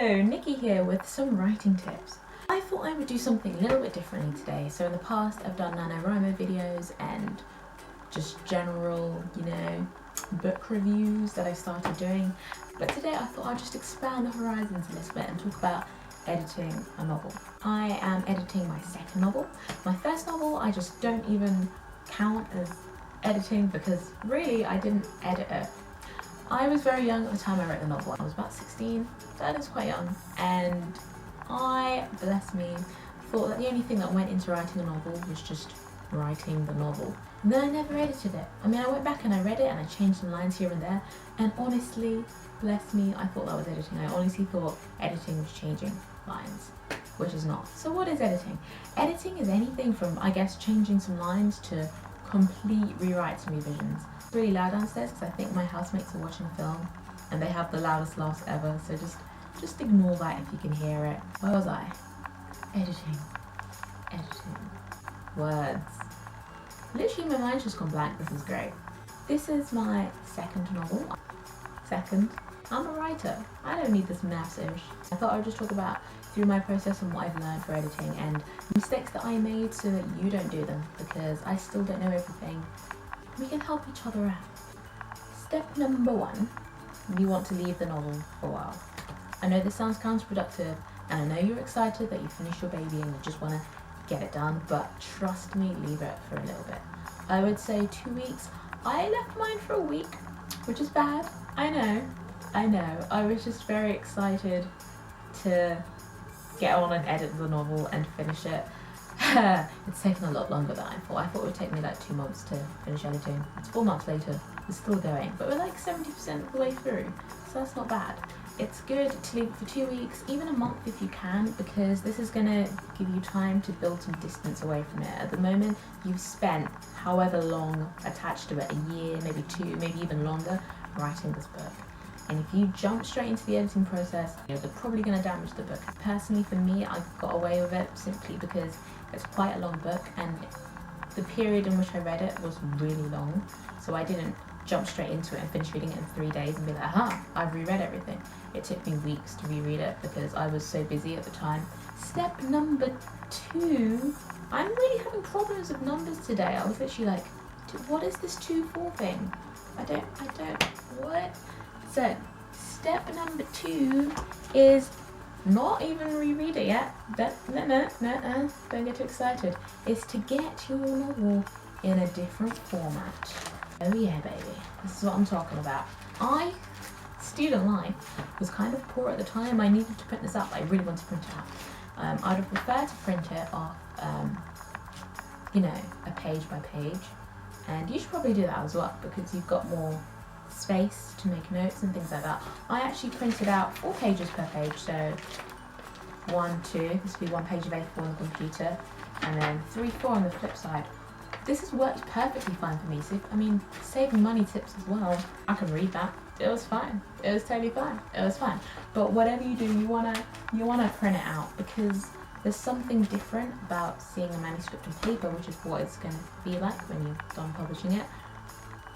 Hello, Nikki here with some writing tips. I thought I would do something a little bit differently today. So in the past I've done NaNoWriMo videos and just general, book reviews that I started doing. But today I thought I'd just expand the horizons a little bit and talk about editing a novel. I am editing my second novel. My first novel I just don't even count as editing because really I didn't edit it. I was very young at the time I wrote the novel. I was about 16, that is quite young, and I, bless me, thought that the only thing that went into writing a novel was just writing the novel. And then I never edited it. I mean, I went back and I read it and I changed some lines here and there, and honestly, bless me, I thought that was editing. I honestly thought editing was changing lines, which is not. So what is editing? Editing is anything from, I guess, changing some lines to complete rewrites and revisions. It's really loud downstairs because I think my housemates are watching a film and they have the loudest laughs ever, so just ignore that if you can hear it. Where was I? Editing. Words. Literally my mind's just gone blank. This is great. This is my second novel. I'm a writer. I don't need this massive. I thought I would just talk about through my process and what I've learned for editing and mistakes that I made so that you don't do them, because I still don't know everything. We can help each other out. Step number 1, you want to leave the novel for a while. I know this sounds counterproductive and I know you're excited that you finished your baby and you just want to get it done, but trust me, leave it for a little bit. I would say 2 weeks. I left mine for a week, which is bad. I know. I was just very excited to get on and edit the novel and finish it. It's taken a lot longer than I thought. I thought it would take me like 2 months to finish editing. It's 4 months later. It's still going, but we're like 70% of the way through, so that's not bad. It's good to leave it for 2 weeks, even a month if you can, because this is gonna give you time to build some distance away from it. At the moment, you've spent however long attached to it, a year, maybe 2, maybe even longer, writing this book. And if you jump straight into the editing process, they're probably going to damage the book. Personally, for me, I got away with it simply because it's quite a long book and the period in which I read it was really long. So I didn't jump straight into it and finish reading it in 3 days and be like, aha, I've reread everything. It took me weeks to reread it because I was so busy at the time. Step number 2, I'm really having problems with numbers today. I was literally like, what is this 2-4 thing? I don't, what? So, step number 2 is not even reread it yet. Don't get too excited. Is to get your novel in a different format. Oh yeah, baby. This is what I'm talking about. Student life was kind of poor at the time. I needed to print this out, but I really wanted to print it out. I would prefer to print it off, a page by page. And you should probably do that as well because you've got more space to make notes and things like that. I actually printed out 4 pages per page, so 1, 2, this would be 1 page of A4 on the computer, and then 3, 4 on the flip side. This has worked perfectly fine for me. So, saving money tips as well. I can read that. It was fine. It was totally fine. It was fine. But whatever you do, you wanna print it out because there's something different about seeing a manuscript on paper, which is what it's going to be like when you're done publishing it,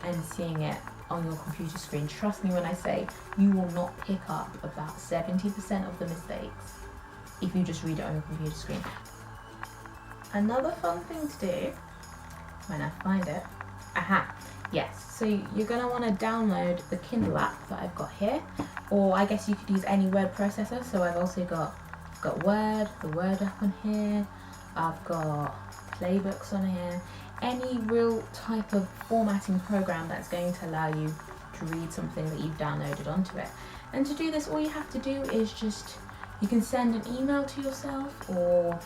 and seeing it on your computer screen. Trust me when I say you will not pick up about 70% of the mistakes if you just read it on your computer screen. Another fun thing to do, when I find it, yes, so you're going to want to download the Kindle app that I've got here, or I guess you could use any word processor. So I've also got Word, the Word app on here, I've got Playbooks on here, any real type of formatting program that's going to allow you to read something that you've downloaded onto it. And to do this, all you have to do is you can send an email to yourself, or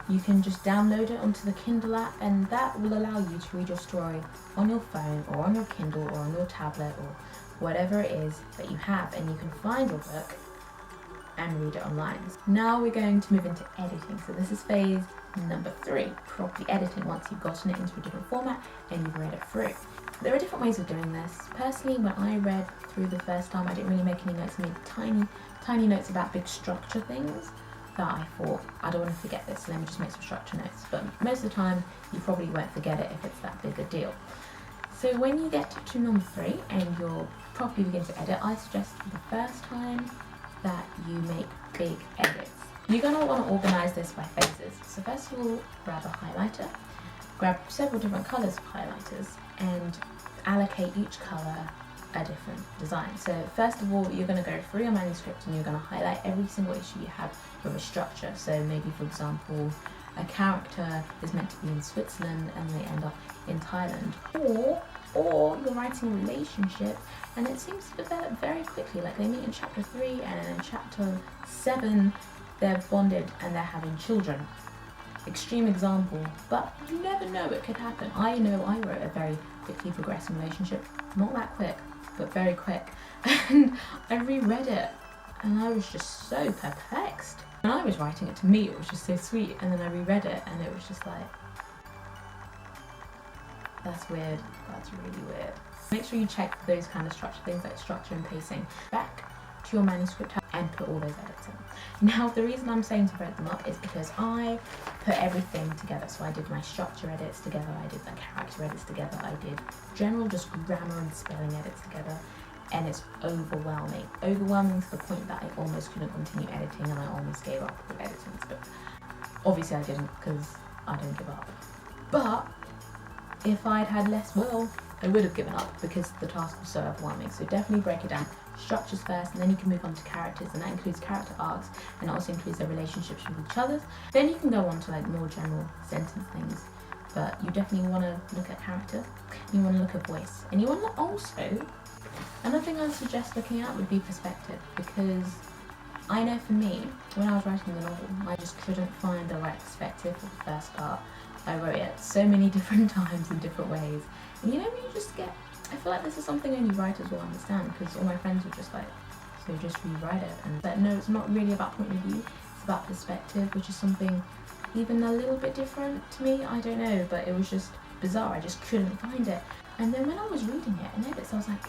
you can just download it onto the Kindle app, and that will allow you to read your story on your phone or on your Kindle or on your tablet or whatever it is that you have, and you can find your book and read it online. Now we're going to move into editing. So this is phase number 3, properly editing once you've gotten it into a different format and you've read it through. There are different ways of doing this. Personally, when I read through the first time, I didn't really make any notes. I made tiny notes about big structure things that I thought, I don't want to forget this, so let me just make some structure notes. But most of the time, you probably won't forget it if it's that big a deal. So when you get to number 3 and you're properly begin to edit, I suggest for the first time that you make big edits. You're going to want to organize this by phases. So first of all, grab a highlighter, grab several different colors of highlighters, and allocate each color a different design. So first of all, you're going to go through your manuscript and you're going to highlight every single issue you have with a structure. So maybe, for example, a character is meant to be in Switzerland and they end up in Thailand, or you're writing a relationship and it seems to develop very quickly, like they meet in chapter 3 and in chapter 7 they're bonded and they're having children. Extreme example, but you never know, it could happen. I know I wrote a very quickly progressing relationship, not that quick, but very quick, and I reread it and I was just so perplexed. When I was writing it, to me it was just so sweet, and then I reread it and it was just like, that's weird, that's really weird. Make sure you check those kind of structure things like structure and pacing. Back to your manuscript and put all those edits in. Now the reason I'm saying to break them up is because I put everything together. So I did my structure edits together, I did the character edits together, I did general just grammar and spelling edits together, and it's overwhelming. Overwhelming to the point that I almost couldn't continue editing and I almost gave up with editing. But obviously I didn't, because I don't give up. But if I'd had less will, I would have given up because the task was so overwhelming. So definitely break it down. Structures first, and then you can move on to characters, and that includes character arcs, and it also includes their relationships with each other. Then you can go on to like more general sentence things, but you definitely want to look at character, you want to look at voice, and you want to also, another thing I would suggest looking at would be perspective, because I know for me, when I was writing the novel, I just couldn't find the right perspective for the first part. I wrote it so many different times in different ways, and you know when you just get, I feel like this is something only writers will understand, because all my friends were just like, so just rewrite it. But no, it's not really about point of view, it's about perspective, which is something even a little bit different to me. I don't know, but it was just bizarre. I just couldn't find it. And then when I was reading it in edits, I was like,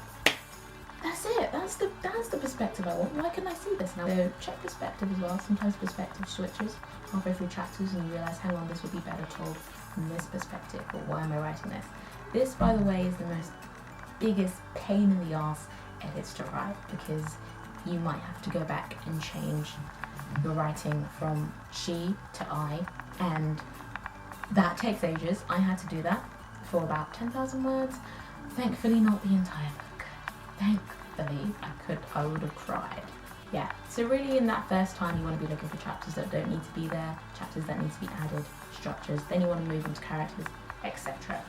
that's it, that's the perspective I want. Why can't I see this now? So check perspective as well. Sometimes perspective switches halfway through chapters and you realise, hang on, this would be better told from this perspective, or why am I writing this? This, by the way, is the most biggest pain in the ass edits to write, because you might have to go back and change your writing from she to I, and that takes ages. I had to do that for about 10,000 words. Thankfully not the entire book. Thankfully, I would have cried. Yeah, so really in that first time you want to be looking for chapters that don't need to be there, chapters that need to be added, structures, then you want to move into characters, etc.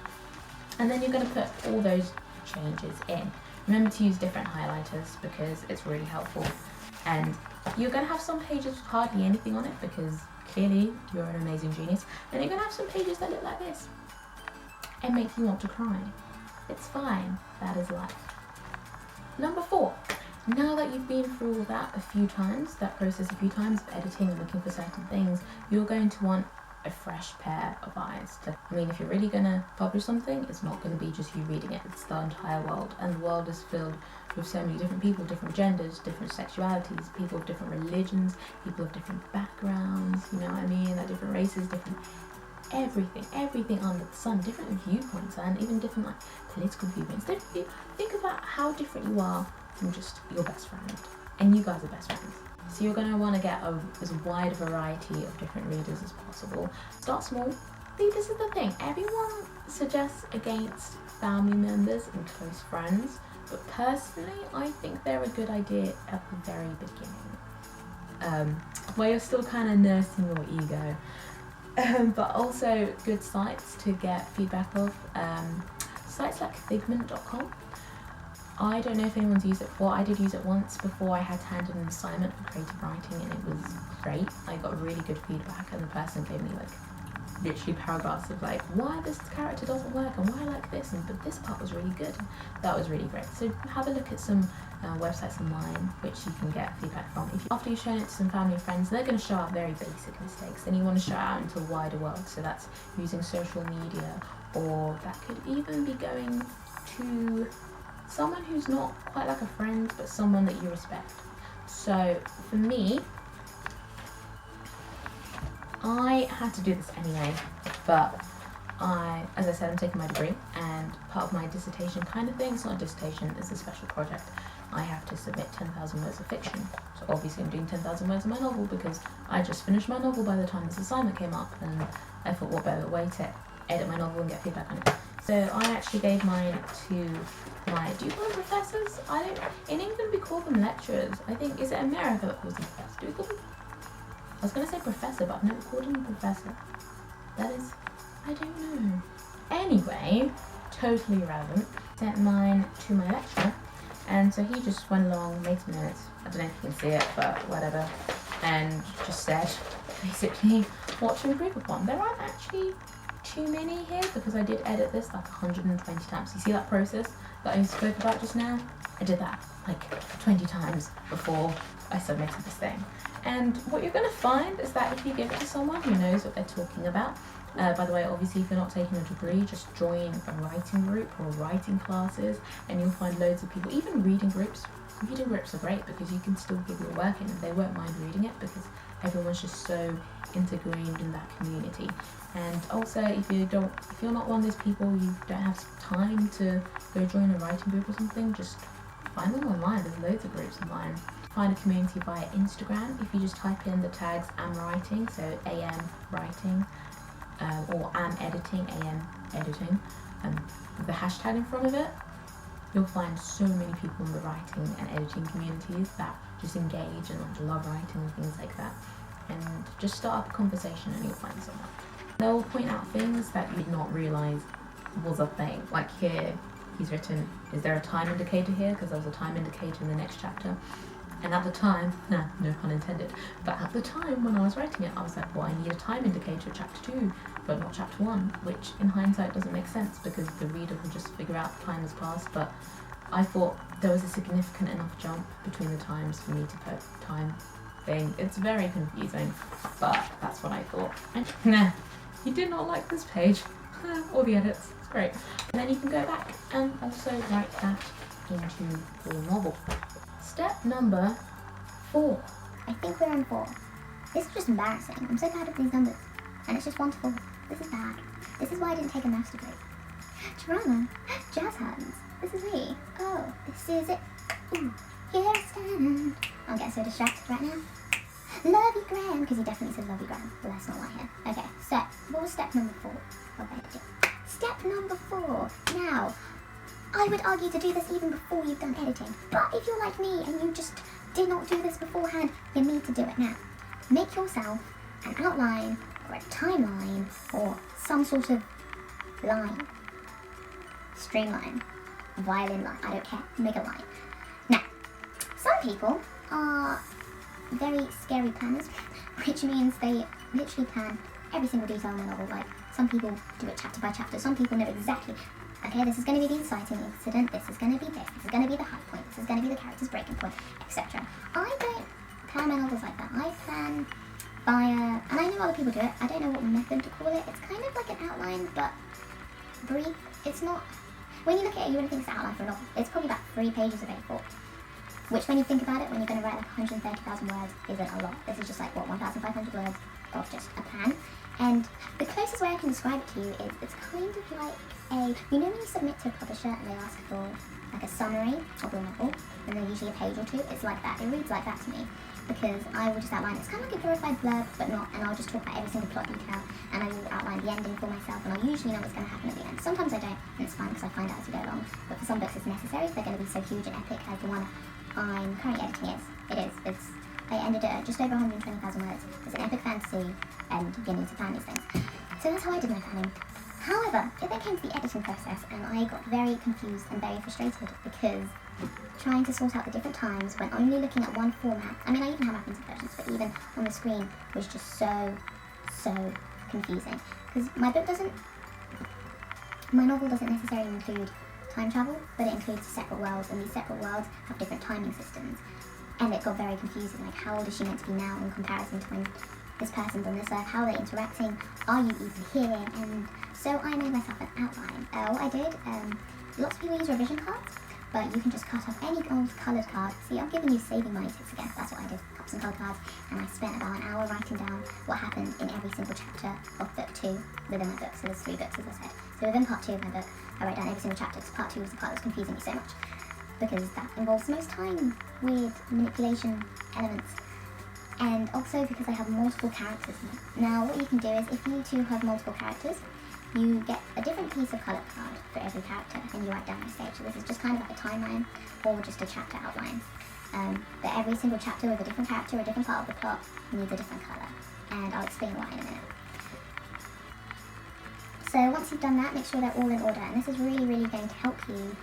And then you're going to put all those changes in. Remember to use different highlighters because it's really helpful, and you're going to have some pages with hardly anything on it because clearly you're an amazing genius, and you're going to have some pages that look like this and make you want to cry. It's fine, that is life. Number 4, now that you've been through all that a few times, that process a few times of editing and looking for certain things, you're going to want a fresh pair of eyes. I mean, if you're really going to publish something, it's not going to be just you reading it, it's the entire world, and the world is filled with so many different people, different genders, different sexualities, people of different religions, people of different backgrounds, you know what I mean, like different races, different everything under the sun, different viewpoints, and even different like political viewpoints. Think about how different you are from just your best friend, and you guys are best friends. So you're going to want to get as wide a variety of different readers as possible. Start small. See, this is the thing. Everyone suggests against family members and close friends, but personally, I think they're a good idea at the very beginning, where you're still kind of nursing your ego. But also good sites to get feedback of. Sites like Figment.com. I don't know if anyone's used it before. I did use it once before I had to hand in an assignment for creative writing, and it was great. I got really good feedback, and the person gave me like literally paragraphs of like why this character doesn't work and why I like this, but this part was really good. That was really great. So have a look at some websites online which you can get feedback from. After you've shown it to some family and friends, they're going to show out very basic mistakes. Then you want to show out into a wider world. So that's using social media, or that could even be going to someone who's not quite like a friend, but someone that you respect. So for me, I had to do this anyway, but as I said, I'm taking my degree, and part of my dissertation kind of thing, it's not a dissertation, it's a special project. I have to submit 10,000 words of fiction. So obviously I'm doing 10,000 words of my novel because I just finished my novel by the time this assignment came up, and I thought what better way to edit my novel and get feedback on it. So I actually gave mine to my, do you call them professors? I don't, in England we call them lecturers. I think, is it America that calls them professors? Do we call them? I was going to say professor, but I've never called him professor. That is, I don't know. Anyway, totally irrelevant. Sent mine to my lecturer, and so he just went along, made some notes. I don't know if you can see it, but whatever. And just said, basically, what to improve upon. There aren't actually too many here because I did edit this like 120 times. You see that process that I spoke about just now? I did that like 20 times before I submitted this thing. And what you're going to find is that if you give it to someone who knows what they're talking about, by the way, obviously if you're not taking a degree, just join a writing group or writing classes, and you'll find loads of people, even reading groups. Reading groups are great because you can still give your work in and they won't mind reading it because everyone's just so integrated in that community. And also if you're not one of those people, you don't have time to go join a writing group or something, just find them online. There's loads of groups online. Find a community via Instagram. If you just type in the tags am writing, so am writing, or am editing, am editing, with the hashtag in front of it, you'll find so many people in the writing and editing communities that just engage and like love writing and things like that. And just start up a conversation and you'll find someone. They'll point out things that you'd not realise was a thing. Like here, he's written, is there a time indicator here? Because there was a time indicator in the next chapter. And at the time, no pun intended, but at the time when I was writing it, I was like, well, I need a time indicator chapter 2, but not chapter 1, which in hindsight doesn't make sense because the reader will just figure out time has passed. But I thought there was a significant enough jump between the times for me to put time thing. It's very confusing, but that's what I thought. And he did not like this page or the edits. It's great. And then you can go back and also write that into your novel. Step number 4. I think we're on 4. This is just embarrassing. I'm so bad at these numbers. And it's just wonderful. This is bad. This is why I didn't take a maths degree. Drama. Jazz hands. This is me. Oh, this is it. Ooh, here I stand. I'm getting so distracted right now. Love you, Graham. Because he definitely says love you, Graham. But that's not why here. Okay, so what was step number 4 of editing? Step number 4. Now, I would argue to do this even before you've done editing. But if you're like me and you just did not do this beforehand, you need to do it now. Make yourself an outline or a timeline or some sort of line. Streamline. Violin line. I don't care. Make a line. Now, some people are very scary planners, which means they literally plan every single detail in the novel. Like, some people do it chapter by chapter. Some people know exactly, okay, this is going to be the inciting incident, this is going to be this is going to be the high point, this is going to be the character's breaking point, etc. I don't plan my novels like that. I plan via, and I know other people do it, I don't know what method to call it. It's kind of like an outline, but brief. It's not, when you look at it, you wouldn't think it's an outline for a novel. It's probably about 3 pages of A4. Which, when you think about it, when you're going to write like 130,000 words, isn't a lot. This is just like, what, 1,500 words of just a plan. And the closest way I can describe it to you is it's kind of like you know when you submit to a publisher and they ask for like a summary of your novel, and they're usually a page or 2, it's like that. It reads like that to me, because I will just outline, it's kind of like a glorified blurb, but not, and I'll just talk about every single plot detail, and I will outline the ending for myself, and I'll usually know what's going to happen at the end. Sometimes I don't, and it's fine because I find out as we go along, but for some books it's necessary if they're going to be so huge and epic as the one I'm currently editing is. I ended it at just over 120,000 words. It's an epic fantasy, and you need to plan these things. So that's how I did my planning. However, it then came to the editing process, and I got very confused and very frustrated because trying to sort out the different times when only looking at one format, I mean, I even have mappings and versions, but even on the screen was just so confusing. Because my novel doesn't necessarily include time travel, but it includes separate worlds, and these separate worlds have different timing systems. And it got very confusing, like how old is she meant to be now in comparison to when this person's on this earth, how are they interacting, are you even here? And so I made myself an outline. What I did, lots of people use revision cards, but you can just cut off any old coloured card. See, I'm giving you saving money tips again, that's what I did, cut some coloured cards, and I spent about an hour writing down what happened in every single chapter of book 2 within my book, so there's 3 books as I said. So within part 2 of my book, I wrote down every single chapter, because part 2 was the part that was confusing me so much. because that involves most time with manipulation elements. And also because I have multiple characters now. What you can do is, if you two have multiple characters, you get a different piece of colour card for every character and you write down the stage. So this is just kind of like a timeline or just a chapter outline. But every single chapter with a different character or a different part of the plot needs a different colour. And I'll explain why in a minute. So once you've done that, make sure they're all in order. And this is really, really going to help you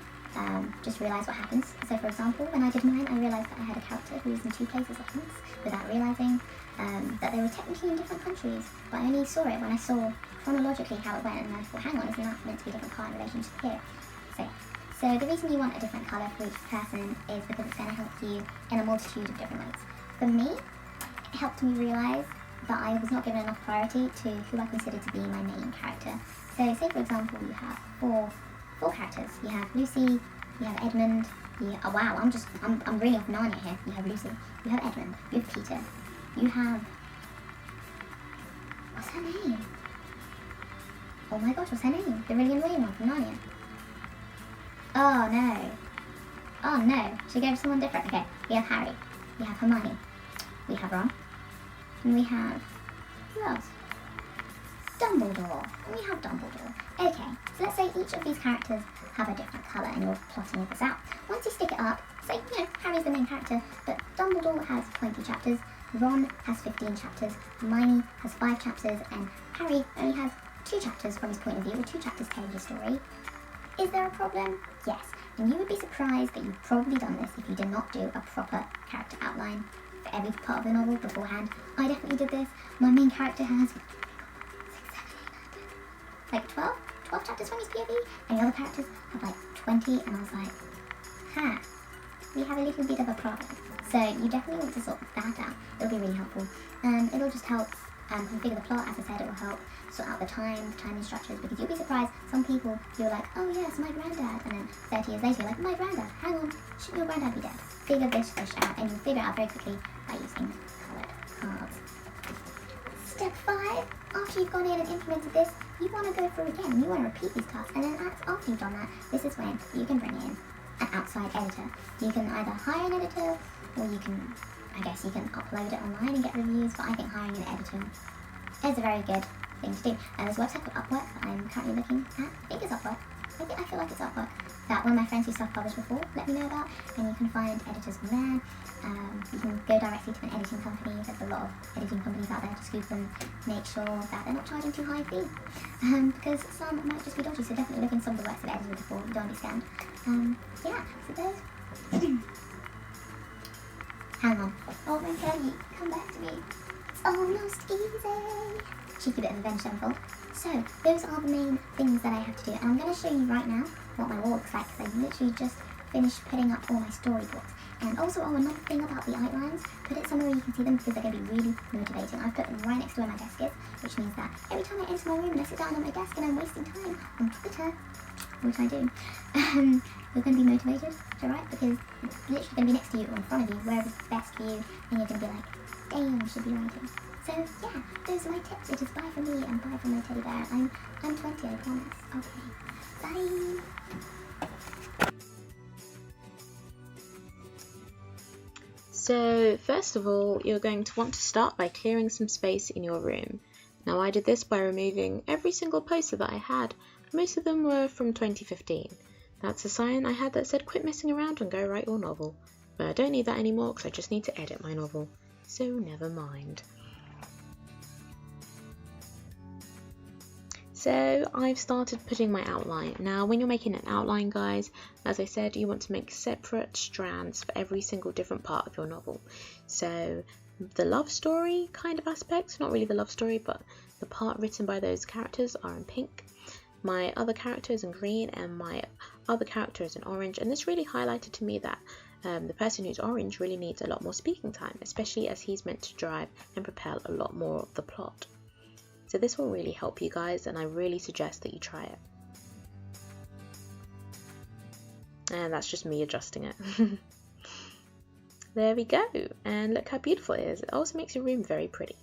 just realise what happens. So for example, when I did mine, I realised that I had a character who was in 2 places at once without realising that they were technically in different countries. But I only saw it when I saw chronologically how it went, and I thought, hang on, isn't that meant to be a different colour in relation to here? So the reason you want a different colour for each person is because it's going to help you in a multitude of different ways. For me, it helped me realise that I was not given enough priority to who I consider to be my main character. So say for example you have four characters. You have Lucy, you have Edmund, oh wow, I'm reading off Narnia here. You have Lucy, you have Edmund, you have Peter, you have, what's her name? Oh my gosh, what's her name? The really annoying one from Narnia. Oh no, should we go for someone different? Okay, we have Harry, we have Hermione, we have Ron, and we have, who else? Dumbledore. And we have Dumbledore. Okay, so let's say each of these characters have a different colour and you're plotting this out. Once you stick it up, say, Harry's the main character, but Dumbledore has 20 chapters, Ron has 15 chapters, Hermione has 5 chapters, and Harry only has 2 chapters from his point of view, or 2 chapters telling his story. Is there a problem? Yes. And you would be surprised that you've probably done this if you did not do a proper character outline for every part of the novel beforehand. I definitely did this. My main character has like 12 chapters from his POV, and the other characters have like 20, and I was like, we have a little bit of a problem. So you definitely want to sort that out. It'll be really helpful. It'll just help configure the plot. As I said, it will help sort out the timing structures, because you'll be surprised, some people, you're like, oh yes, my granddad, and then 30 years later you're like, my granddad, hang on, shouldn't your granddad be dead? Figure this fish out, and you'll figure it out very quickly by using coloured cards. Step 5, after you've gone in and implemented this, you want to go through again, you want to repeat these tasks, and then after you've done that, this is when you can bring in an outside editor. You can either hire an editor, or you can upload it online and get reviews, but I think hiring an editor is a very good thing to do. And there's a website called Upwork that I'm currently looking at. I think it's Upwork. I feel like it's Upwork. That one of my friends who self-published before let me know about, and you can find editors from there. You can go directly to an editing company. There's a lot of editing companies out there to scoop and make sure that they're not charging too high a fee, because some might just be dodgy. So definitely look in some of the works of editors before you don't be scammed. Yeah, so those. Hang on. Oh my Kelly, come back to me. It's almost easy. Cheeky bit of Avenged Sevenfold. So those are the main things that I have to do, and I'm going to show you right now what my wall looks like, because I literally just finished putting up all my storyboards. And also, another thing about the outlines, put it somewhere where you can see them, because they're going to be really motivating. I've put them right next to where my desk is, which means that every time I enter my room and I sit down at my desk and I'm wasting time on Twitter, which I do, you're going to be motivated to write, because it's literally going to be next to you or in front of you, wherever's best for you, and you're going to be like, damn, I should be writing. So yeah, those are my tips. It is bye from me and bye from my teddy bear. I'm 20, I promise. Okay, bye. So first of all, you're going to want to start by clearing some space in your room. Now I did this by removing every single poster that I had. Most of them were from 2015. That's a sign I had that said quit messing around and go write your novel. But I don't need that anymore, because I just need to edit my novel. So never mind. So I've started putting my outline. Now when you're making an outline, guys, as I said, you want to make separate strands for every single different part of your novel. So the love story kind of aspects, not really the love story, but the part written by those characters are in pink. My other character is in green, and my other character is in orange, and this really highlighted to me that the person who's orange really needs a lot more speaking time, especially as he's meant to drive and propel a lot more of the plot. So this will really help you guys, and I really suggest that you try it. And that's just me adjusting it. There we go, and look how beautiful it is. It also makes your room very pretty.